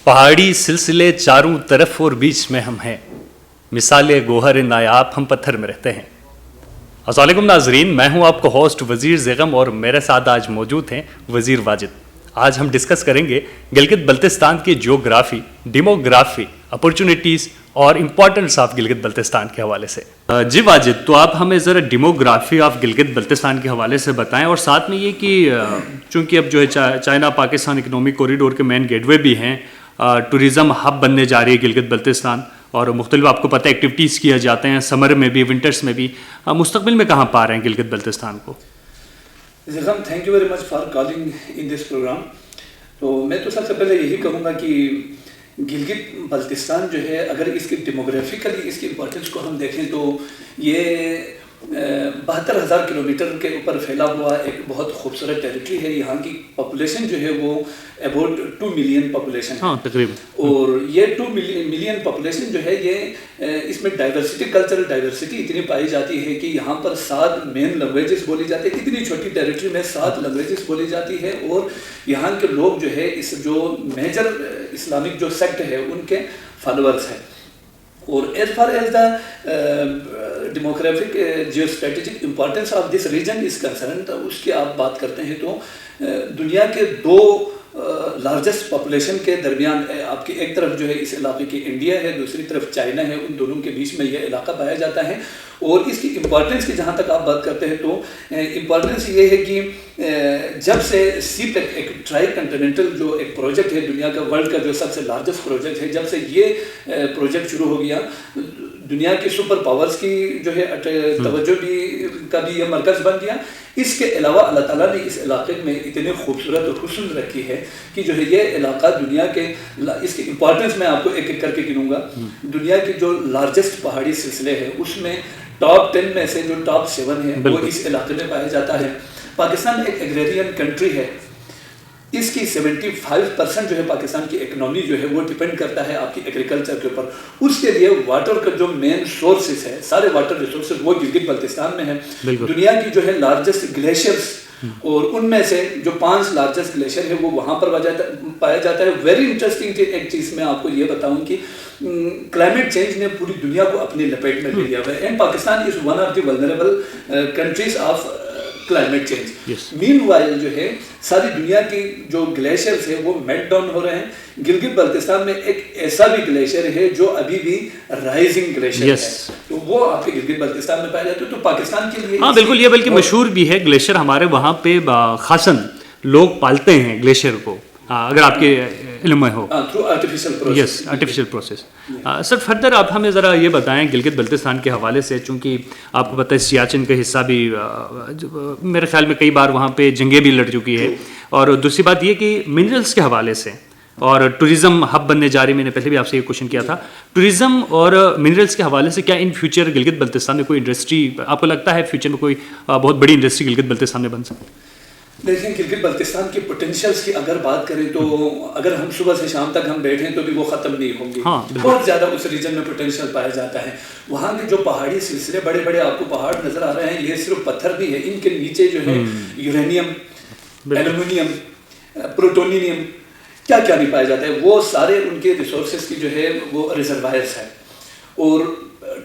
پہاڑی سلسلے چاروں طرف اور بیچ میں ہم ہیں، مثال گوہر نایاب ہم پتھر میں رہتے ہیں۔ السلام علیکم ناظرین، میں ہوں آپ کو ہوسٹ وزیر زیغم اور میرے ساتھ آج موجود ہیں وزیر واجد۔ آج ہم ڈسکس کریں گے گلگت بلتستان کی جیوگرافی، ڈیموگرافی، اپرچونیٹیز اور امپورٹنس آف گلگت بلتستان کے حوالے سے۔ جی واجد، تو آپ ہمیں ذرا ڈیموگرافی آف گلگت بلتستان کے حوالے سے بتائیں، اور ساتھ میں یہ کہ چونکہ اب جو ہے چائنا پاکستان اکنامک کوریڈور کے مین گیٹ وے بھی ہیں، ٹوریزم ہب بننے جا رہی ہے گلگت بلتستان، اور مختلف آپ کو پتہ ہے ایکٹیویٹیز کیا جاتے ہیں سمر میں بھی، ونٹرس میں بھی۔ مستقبل میں کہاں پا رہے ہیں گلگت بلتستان کو؟ Zaigham, thank you very much for calling in this program. تو میں تو سب سے پہلے یہی کہوں گا کہ گلگت بلتستان جو ہے، اگر اس کی ڈیموگرافیکلی اس کی امپورٹنس کو ہم دیکھیں تو یہ 72,000 کلومیٹر کے اوپر پھیلا ہوا ایک بہت خوبصورت ٹیریٹری ہے۔ یہاں کی پاپولیشن جو ہے وہ اباؤٹ 2 ملین پاپولیشن ہے تقریباً، اور یہ 2 ملین پاپولیشن جو ہے یہ اس میں ڈائیورسٹی، کلچرل ڈائیورسٹی اتنی پائی جاتی ہے کہ یہاں پر 7 مین لینگویجز بولی جاتی ہے۔ اتنی چھوٹی ٹیریٹری میں 7 لینگویجز بولی جاتی ہے، اور یہاں کے لوگ جو ہے اس جو میجر اسلامک جو سیکٹ ہے ان کے فالوورز ہیں۔ اور as far as the demographic geo strategic importance of this region is concerned, اس کی آپ بات کرتے ہیں تو دنیا کے 2 لارجسٹ پاپولیشن کے درمیان آپ کی ایک طرف جو ہے اس علاقے کی انڈیا ہے، دوسری طرف چائنا ہے، ان دونوں کے بیچ میں یہ علاقہ پایا جاتا ہے۔ اور اس کی امپورٹنس کی جہاں تک آپ بات کرتے ہیں تو امپورٹنس یہ ہے کہ جب سے سی پیک ایک ٹرائی کنٹیننٹل جو ایک پروجیکٹ ہے دنیا کا، ورلڈ کا جو سب سے لارجسٹ پروجیکٹ ہے، جب سے یہ پروجیکٹ شروع ہو گیا، دنیا کی سپر پاورز کی جو ہے توجہ بھی کا بھی یہ مرکز بن گیا۔ اس کے علاوہ اللہ تعالیٰ نے اس علاقے میں اتنے خوبصورت اور حسن رکھی ہے کہ جو ہے یہ علاقہ دنیا کے، اس کی امپورٹنس میں آپ کو ایک ایک کر کے گنوں گا۔ دنیا کے جو لارجسٹ پہاڑی سلسلے ہیں اس میں ٹاپ 10 میں سے جو ٹاپ 7 ہے وہ اس علاقے میں پایا جاتا ہے۔ پاکستان ایک ایگریرین کنٹری ہے، اس کی 75% جو ہے پاکستان کی اکنامی جو ہے وہ ڈیپینڈ کرتا ہے آپ کی ایگریکلچر کے اوپر۔ اس کے لیے واٹر کا جو مین سورسز ہے، سارے واٹر ریسورسز وہ گلگت بلتستان میں ہیں۔ دنیا کی جو ہے لارجسٹ گلیشیئرز، اور ان میں سے جو 5 لارجسٹ گلیشیئر ہے وہ وہاں پر پایا جاتا ہے۔ ویری انٹرسٹنگ ایک چیز میں آپ کو یہ بتاؤں کہ کلائمیٹ چینج نے پوری دنیا کو اپنی لپیٹ میں لے لیا ہوا ہے، and Pakistan is one of the vulnerable countries of climate change. Meanwhile جو ہے ساری دنیا کی جو گلیشیئرز ہیں وہ میلٹ ڈاؤن ہو رہے ہیں۔ گلگت بلتستان میں ایک ایسا بھی گلیشیئر ہے جو ابھی بھی رائزنگ گلیشیئر ہے، تو وہ آپ کے گلگت بلتستان میں پایا جاتا ہے۔ تو پاکستان کے لیے بالکل، یہ بلکہ مشہور بھی ہے گلیشیئر، ہمارے وہاں پہ خاصاً لوگ پالتے ہیں گلیشیئر کو، اگر آپ کے علم میں ہو، تھرو آرٹیفیشل پروسیس۔ سر فردر آپ ہمیں ذرا یہ بتائیں گلگت بلتستان کے حوالے سے، چونکہ آپ کو پتہ ہے سیاچن کا حصہ بھی میرے خیال میں کئی بار وہاں پہ جنگیں بھی لڑ چکی ہے، اور دوسری بات یہ کہ منرلس کے حوالے سے اور ٹوریزم ہب بننے جا رہی، میں نے پہلے بھی آپ سے یہ کوشچن کیا تھا، ٹوریزم اور منرلس کے حوالے سے کیا ان فیوچر گلگت بلتستان میں کوئی انڈسٹری آپ کو لگتا ہے فیوچر میں کوئی بہت بڑی انڈسٹری گلگت بلتستان میں بن سکتی ہے؟ دیکھیں، گلگت بلتستان کی پوٹینشیلس کی اگر بات کریں تو اگر ہم صبح سے شام تک ہم بیٹھیں تو بھی وہ ختم نہیں ہوں گی۔ بہت زیادہ اس ریجن میں پوٹینشیل پایا جاتا ہے۔ وہاں کے جو پہاڑی سلسلے، بڑے بڑے آپ کو پہاڑ نظر آ رہے ہیں، یہ صرف پتھر بھی ہے، ان کے نیچے جو ہے یورینیم، ایلومینیم، پروٹونیم، کیا کیا نہیں پایا جاتا ہے، وہ سارے ان کے ریسورسز کی جو ہے وہ ریزروائرس ہیں۔ اور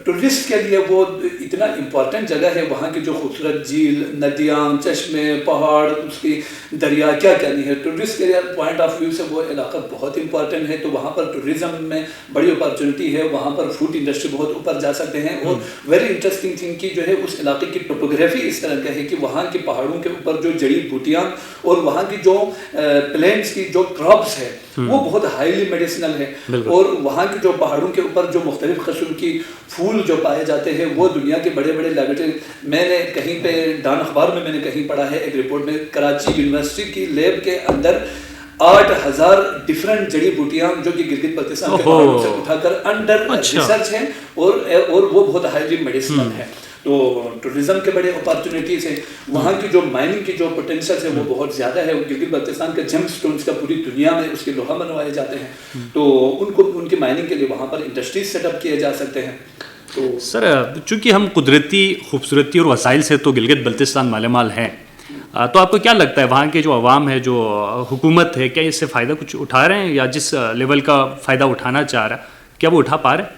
ٹورسٹ کے لیے وہ اتنا امپورٹنٹ جگہ ہے، وہاں کی جو خوبصورت جھیل، ندیاں، چشمے، پہاڑ، اس کی دریا، کیا کیا نہیں ہے۔ ٹورسٹ کے پوائنٹ آف ویو سے وہ علاقہ بہت امپورٹنٹ ہے، تو وہاں پر ٹوریزم میں بڑی اپارچونیٹی ہے، وہاں پر فوڈ انڈسٹری بہت اوپر جا سکتے ہیں۔ اور ویری انٹرسٹنگ تھنگ کی جو ہے اس علاقے کی ٹوپوگرافی اس طرح کا ہے کہ وہاں کے پہاڑوں کے اوپر جو جڑی بوٹیاں اور وہاں کی جو پلانٹس کی جو کراپس ہے وہ بہت ہائیلی میڈیسنل ہے، اور وہاں کے جو پہاڑوں کے اوپر جو مختلف قسم کی پھول جو پائے جاتے ہیں وہ دنیا کے بڑے بڑے لیبورٹری، میں نے کہیں پہ ڈان اخبار میں نے کہیں پڑھا ہے ایک رپورٹ میں، کراچی یونیورسٹی کی لیب کے اندر 8,000 ڈفرنٹ جڑی بوٹیاں جو کہ گلگت بلتستان کے پہاڑوں سے اٹھا کر انڈر ریسرچ ہیں، اور وہ بہت ہائیلی میڈیسنل ہے۔ تو ٹورزم کے بڑے اپارچونیٹیز ہیں، وہاں کی جو مائننگ کی جو پوٹینشیل ہے وہ بہت زیادہ ہے۔ گلگت بلتستان کا جیم سٹونز کا پوری دنیا میں اس کے لوہا منوائے جاتے ہیں، تو ان کی مائننگ کے لیے وہاں پر انڈسٹریز سیٹ اپ کیے جا سکتے ہیں۔ سر چونکہ ہم قدرتی خوبصورتی اور وسائل سے تو گلگت بلتستان مالا مال ہیں، تو آپ کو کیا لگتا ہے وہاں کے جو عوام ہے, جو حکومت ہے, کیا اس سے فائدہ کچھ اٹھا رہے ہیں, یا جس لیول کا فائدہ اٹھانا چاہ رہا ہے کیا وہ اٹھا پا رہے ہیں؟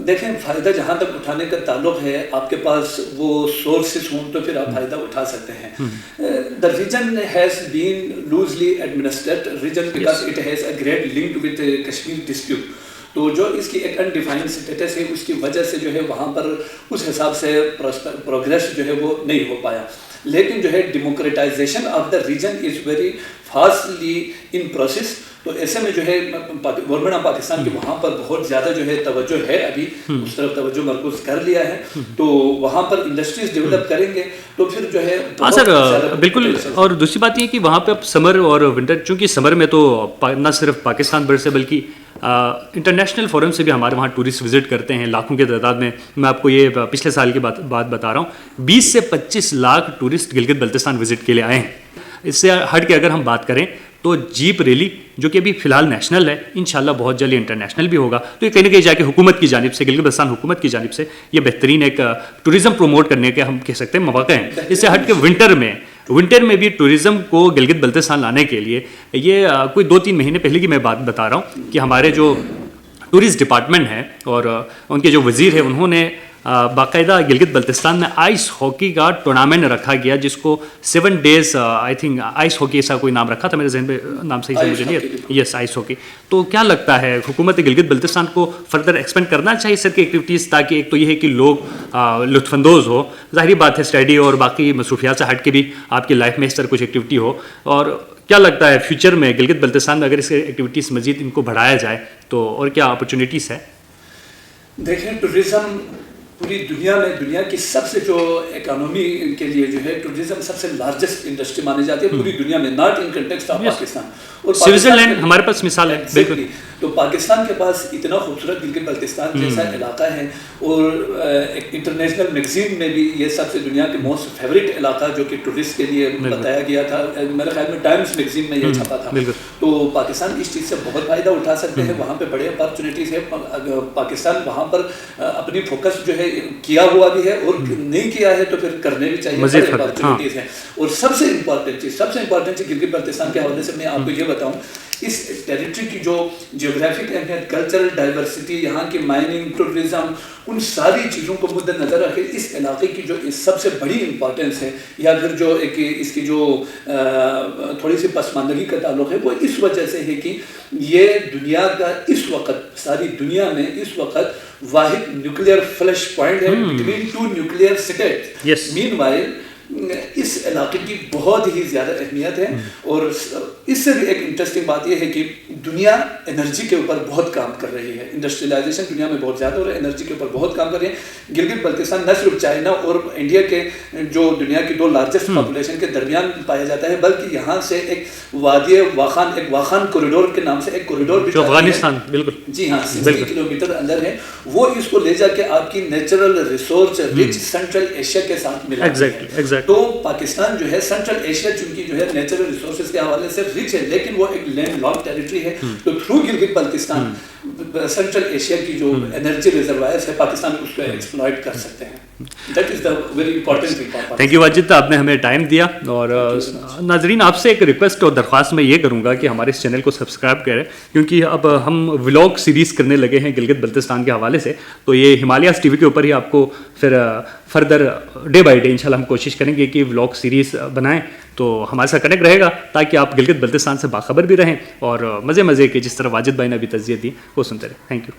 دیکھیں, فائدہ جہاں تک اٹھانے کا تعلق ہے, آپ کے پاس وہ سورسز ہوں تو پھر آپ فائدہ اٹھا سکتے ہیں. The region has been loosely administered region because it has a great link with Kashmir dispute. تو جو اس کی ایک انڈیفائنڈ اسٹیٹس ہے, اس کی وجہ سے جو ہے وہاں پر اس حساب سے پروگریس جو ہے وہ نہیں ہو پایا. لیکن جو ہے democratisation of the region is very fastly in process. تو ایسے میں جو ہے گورنمنٹ آف پاکستان کی وہاں پر بہت زیادہ جو ہے توجہ ہے, ابھی اس طرف توجہ مرکوز کر لیا ہے. تو وہاں پر انڈسٹریز ڈیولپ کریں گے تو پھر جو ہے ہاں سر بالکل. اور دوسری بات یہ کہ وہاں پہ اب سمر اور ونٹر, چونکہ سمر میں تو نہ صرف پاکستان بھر سے بلکہ انٹرنیشنل فورم سے بھی ہمارے وہاں ٹورسٹ وزٹ کرتے ہیں لاکھوں کے تعداد میں. میں آپ کو یہ پچھلے سال کی بات بتا رہا ہوں, 20 سے 25 لاکھ ٹورسٹ گلگت بلتستان وزٹ کے لیے آئے ہیں. اس سے ہٹ کے اگر ہم بات کریں تو جیپ ریلی جو کہ ابھی فی الحال نیشنل ہے, انشاءاللہ بہت جلدی انٹرنیشنل بھی ہوگا. تو یہ کہیں نہ کہیں جا کے حکومت کی جانب سے, گلگت بلتستان حکومت کی جانب سے یہ بہترین ایک ٹورزم پروموٹ کرنے کے ہم کہہ سکتے ہیں مواقع ہیں. اس سے ہٹ کے ونٹر میں بھی ٹورزم کو گلگت بلتستان لانے کے لیے یہ کوئی 2-3 مہینے پہلے کی میں بات بتا رہا ہوں کہ ہمارے جو ٹورسٹ ڈپارٹمنٹ ہے اور ان کے جو وزیر ہیں, انہوں نے باقاعدہ گلگت بلتستان میں آئس ہاکی کا ٹورنامنٹ رکھا گیا, جس کو 7 days I think ice hockey ایسا کوئی نام رکھا تھا, میرے ذہن پہ نام صحیح سے مجھے نہیں. یس, آئس ہاکی. تو کیا لگتا ہے حکومت گلگت بلتستان کو فردر ایکسپینڈ کرنا چاہیے سر کی ایکٹیویٹیز, تاکہ ایک تو یہ ہے کہ لوگ لطف اندوز ہو, ظاہری بات ہے اسٹڈی اور باقی مصروفیات سے ہٹ کے بھی آپ کی لائف میں اس طرح کچھ ایکٹیویٹی ہو, اور کیا لگتا ہے فیوچر میں گلگت بلتستان میں اگر اس ایکٹیویٹیز مزید ان کو بڑھایا جائے تو اور کیا اپرچونیٹیز ہے؟ دیکھیں, ٹورزم پوری دنیا میں, دنیا کی سب سے جو اکانومی کے لیے جو ہے ٹورزم سب سے لارجسٹ انڈسٹری مانی جاتی ہے پوری دنیا میں, not in context of Pakistan. اور سوئٹزرلینڈ ہمارے پاس مثال ہے. بالکل. تو پاکستان کے پاس اتنا خوبصورت گلگت بلتستان جیسا علاقہ ہے, اور ایک انٹرنیشنل میگزین میں بھی یہ سب سے دنیا کے موسٹ فیوریٹ علاقہ جو کہ ٹورسٹ کے لیے بتایا گیا تھا, میرے خیال میں ٹائمز میگزین میں یہ چھپا تھا. تو پاکستان اس چیز سے بہت فائدہ اٹھا سکتے ہیں, وہاں پہ بڑے اپارچونیٹیز ہیں. پاکستان وہاں پر اپنی فوکس جو ہے کیا ہوا بھی ہے, اور نہیں کیا ہے تو پھر کرنے بھی چاہیے, بڑے اپارچونیٹیز ہیں. اور سب سے امپورٹنٹ چیز گلگت بلتستان کے حوالے سے میں آپ کو یہ بتاؤں, اس ٹیریٹری کی جو جیوگرافک اہمیت, کلچرل ڈائیورسٹی, یہاں کی مائننگ, ٹورزم, ان ساری چیزوں کو مد نظر رکھے اس علاقے کی جو سب سے بڑی امپورٹنس ہے, یا پھر جو ایک اس کی جو تھوڑی سی پسماندگی کا تعلق ہے, وہ اس وجہ سے ہے کہ یہ دنیا کا اس وقت, ساری دنیا میں اس وقت واحد نیوکلیئر فلش پوائنٹ ہے بٹوین 2 نیوکلیئر اسٹیٹس. مین وائل اس علاقے کی بہت ہی زیادہ اہمیت ہے. اور اس سے بھی ایک انٹرسٹنگ بات یہ ہے کہ دنیا انرجی کے اوپر بہت کام کر رہی ہے, انڈسٹریلائزیشن دنیا میں بہت زیادہ ہو رہا ہے, انرجی کے اوپر بہت کام کر رہی ہے. گلگت بلتستان نہ صرف چائنا اور انڈیا کے جو دنیا کی 2 لارجسٹ پاپولیشن کے درمیان پایا جاتا ہے, بلکہ یہاں سے ایک وادی واخان, ایک واخان کوریڈور کے نام سے ایک کوریڈور بھی افغانستان, بالکل جی ہاں 60 کلومیٹر اندر ہے, وہ اس کو لے جا کے آپ کی natural resource rich central Asia کے ساتھ ملا. تو پاکستان جو ہے سینٹرل ایشیا چونکہ جو ہے نیچرل ریسورسز کے حوالے سے رچ ہے, لیکن وہ ایک لینڈ لاک ٹیریٹری ہے. تو through Gilgit Baltistan central Asia کی جو انرجی ریزروائرز ہے پاکستان اس کو ایکسپلائٹ کر سکتے ہیں. That is the very important thing. Thank you Wajid, آپ نے ہمیں ٹائم دیا. اور ناظرین آپ سے ایک ریکویسٹ اور درخواست میں یہ کروں گا کہ ہمارے اس چینل کو سبسکرائب کریں, کیونکہ اب ہم ولاگ سیریز کرنے لگے ہیں گلگت بلتستان کے حوالے سے. تو یہ ہمالیاز ٹی وی کے اوپر ہی آپ کو پھر فردر ڈے بائی ڈے انشاءاللہ ہم کوشش کریں گے کہ ولاگ سیریز بنائیں, تو ہمارے ساتھ کنیکٹ رہے گا تاکہ آپ گلگت بلتستان سے باخبر بھی رہیں اور مزے کے جس طرح واجد بھائی نے ابھی تجزیہ دی وہ سنتے رہیں. Thank you.